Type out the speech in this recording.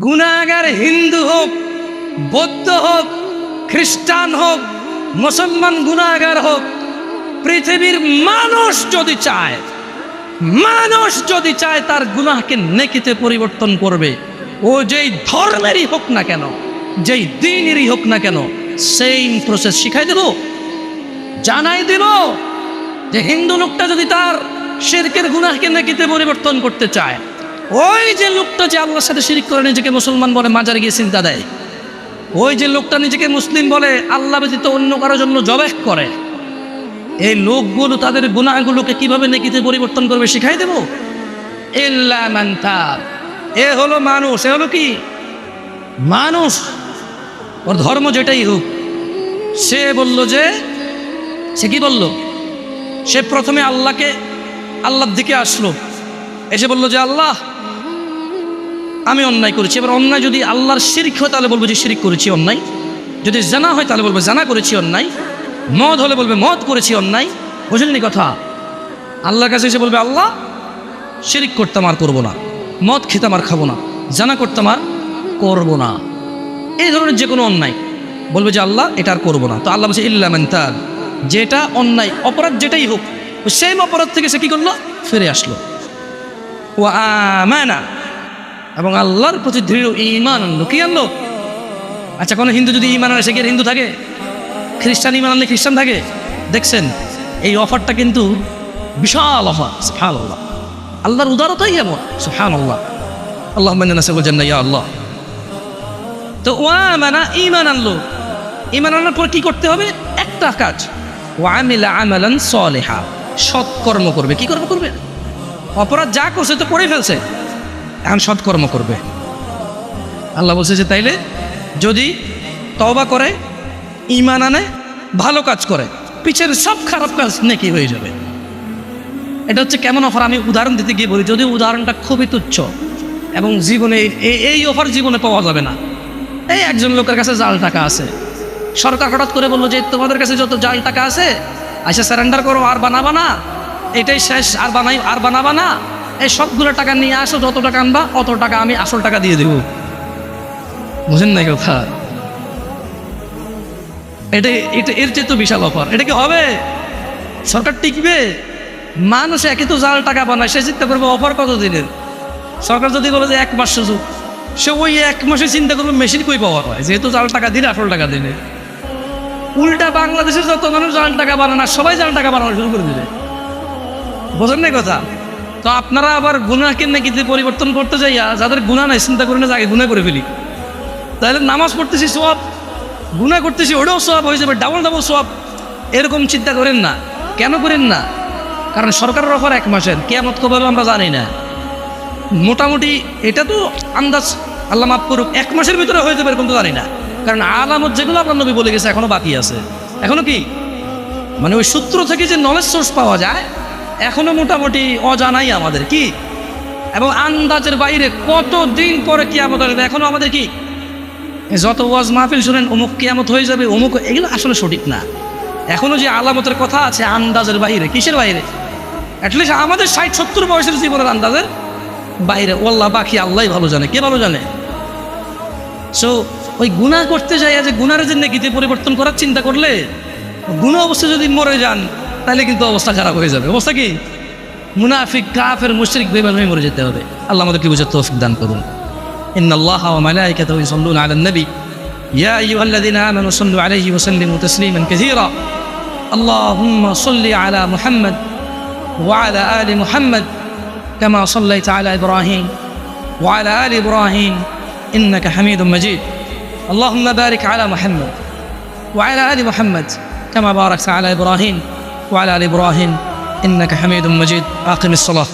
গুনাহগার হিন্দু হোক, বৌদ্ধ হোক, খ্রিস্টান হোক, মুসলমান গুনাহগার হোক, পৃথিবীর মানুষ যদি চায় তার গুনাহকে নেকিতে পরিবর্তন করবে। ও যেই ধর্মেরই হোক না কেন, যেই দিনেরই হোক না কেন, সেম প্রসেস শিখাই দেব, জানাই দেব যে হিন্দু লোকটা যদি তার শিরকের গুনাহকে নেকিতে পরিবর্তন করতে চায়, ওই যে লোকটা যে আল্লাহর সাথে শিরক করে নিজেকে মুসলমান বলে মাজারে গিয়ে চিন্তা দেয়, ওই যে লোকটা নিজেকে মুসলিম বলে আল্লাহ ব্যতীত অন্য কারোর জন্য জবাহ করে, এই লোকগুলো তাদের গুনাহগুলোকে কিভাবে নেকিতে পরিবর্তন করবে শিখাই দেব। ইল্লা মান তাব, এ হলো মানুষ, এ হলো কি মানুষ, ওর ধর্ম যেটাই হোক। সে বলল যে সে কি বলল, সে প্রথমে আল্লাহর দিকে আসলো, এসে বলল যে আল্লাহ আমি অন্যায় করেছি। এবার অন্যায় যদি আল্লাহর শিরক হয় তাহলে বলবো যে শিরক করেছি অন্যায়, যদি জানা হয় তাহলে বলবো জানা করেছি অন্যায়, মদ হলে বলবে মদ করেছি অন্যায়। বুঝলেনি কথা? আল্লাহর কাছে এসে বলবে আল্লাহ শিরক করতাম আর করবো না, মদ খেতাম আর খাবো না, জানা করতাম আর করবো না, এই ধরনের যে কোনো অন্যায় বলবে যে আল্লাহ এটা আর করবো না। তো আল্লাহ বলছে ইল্লা মান তাব, যেটা অন্যায় অপরাধ যেটাই হোক সেম অপরাধ থেকে সে কি করলো, ফিরে আসলো। ও আমানা, এবং আল্লাহর প্রতি দৃঢ় ঈমান আনলো। কি আনলো? আচ্ছা, কোনো হিন্দু যদি ঈমান আনে সে কি হিন্দু থাকে? খ্রিস্টান ঈমান আনলে খ্রিস্টান থাকে? দেখছেন, এই অফারটা কিন্তু বিশাল অফার। সুবহানাল্লাহ, আল্লাহর উদারতাই এমন। সুবহানাল্লাহ, আল্লাহুম্মা ইন্না নাসআলুকাল জান্নাহ ইয়া আল্লাহ। তো ওয়া আমানা, ঈমান আনলো। ঈমান আনার পর কি করতে হবে? একটা কাজ, ওয়া আমিলা আমালান সালিহা, সৎকর্ম করবে। কি কর্ম করবে? অপরাধ যা করছে তো করে ফেলছে, এখন সৎকর্ম করবে। আল্লাহ বলছে যে তাইলে যদি তওবা করে, ঈমান আনে, ভালো কাজ করে, পিছের সব খারাপ কাজ নেকি হয়ে যাবে। এটা হচ্ছে কেমন অফার? আমি উদাহরণ দিতে গিয়ে বলি, যদিও উদাহরণটা খুবই তুচ্ছ এবং জীবনে এই অফার জীবনে পাওয়া যাবে না। এই একজন লোকের কাছে জাল টাকা আছে, সরকার হঠাৎ করে বললো যে তোমাদের কাছে যত জাল টাকা আছে আচ্ছা সারেন্ডার করো, আর বানাবা না, এটাই শেষ, আর বানাবা না, এই সবগুলো টাকা নিয়ে আসো, যত টাকা আনবা অত টাকা আমি আসল টাকা দিয়ে দেব। বুঝেন না কথা? এর চেয়ে তো বিশাল অফার। এটা কি হবে? সরকার টিকবে? মানুষ একে তো জাল টাকা বানায়, সে চিন্তা করবে অফার কত দিনের। সরকার যদি বলে যে 1 মাস সুযোগ, সে ওই 1 মাসে চিন্তা করবে মেশিন কই পাওয়া হয়, যেহেতু জাল টাকা দিলে আসল টাকা দিলে। উল্টা বাংলাদেশের যত মানুষ জাল টাকা বানানো, সবাই জাল টাকা বানানো শুরু করে দিলে। বোঝেন না কথা? তো আপনারা আবার গুনাহকে নেকিতে পরিবর্তন করতে যাইয়া যাদের গুনাহ নাই চিন্তা করে না যে আগে গুনাহ করে ফেলি, তাহলে নামাজ পড়তেছি সওয়াব, গুনাহ করতেছি ওটাও সওয়াব হয়ে যাবে, ডাবল সওয়াব। এরকম চিন্তা করেন না। কেন করেন না? কারণ সরকারের অফার 1 মাসের, কিয়ামত কবে হবে আমরা জানি না। মোটামুটি এটা তো আন্দাজ, আল্লাহ মাফ করুক, 1 মাসের ভিতরে হয়ে যাবে এরকম তো জানি না। কারণ আলামত যেগুলো আপনার নবী বলে গেছে এখনো বাকি আছে। এখনো কি মানে ওই সূত্র থেকে যে নলেজ সোর্স পাওয়া যায় এখনো মোটামুটি অজানাই আমাদের, কি এবং আন্দাজের বাইরে কত দিন পরে কিয়ামত হবে এখনো আমাদের কি, যত ওয়াজ মাহফিল শুনেন অমুক কিয়ামত হয়ে যাবে অমুক, এগুলো আসলে সঠিক না। এখনো যে আলামতের কথা আছে আন্দাজের বাইরে। কিসের বাইরে? অ্যাটলিস্ট আমাদের 60-70 বয়সের জীবনের আন্দাজের বাইরে। ওয়াল্লাহ বাকি আল্লাহ ভালো জানে, কে ভালো জানে। সো ওই গুনাহ করতে যাই যে গুনাহের জন্য নেকিতে পরিবর্তন করার চিন্তা করলে গুনাহ অবস্থা যদি মরে যান তাহলে কিন্তু অবস্থা খারাপ হয়ে যাবে। অবস্থা কি? মুনাফিক, কাফের, মুশরিক, বেঈমান হয়ে মরে যেতে হবে। আল্লাহ আমাদেরকে বুঝার তৌফিক দান করুন। ইন্নাল্লাহা ওয়া মালাইকাতাহু ইউসাল্লুনা আলান নবী ইয়া আইয়ুহাল্লাযীনা আমানু সাল্লু আলাইহি ওয়া সাল্লিমু তাসলিমান কাসীরা। আল্লাহুম্মা সাল্লি আলা মুহাম্মাদ ওয়া আলা আলি মুহাম্মাদ কামা সাল্লাইতা আলা ইব্রাহিম ওয়া আলা আলি ইব্রাহিম ইন্নাকা হামিদুম মাজিদ। আল্লাহুম্মা বারিক আলা মুহাম্মাদ ওয়া আলা আলি মুহাম্মাদ কামা বারাকতা আলা ইব্রাহিম وعلى آل إبراهيم إنك حميد مجيد. أقم الصلاة.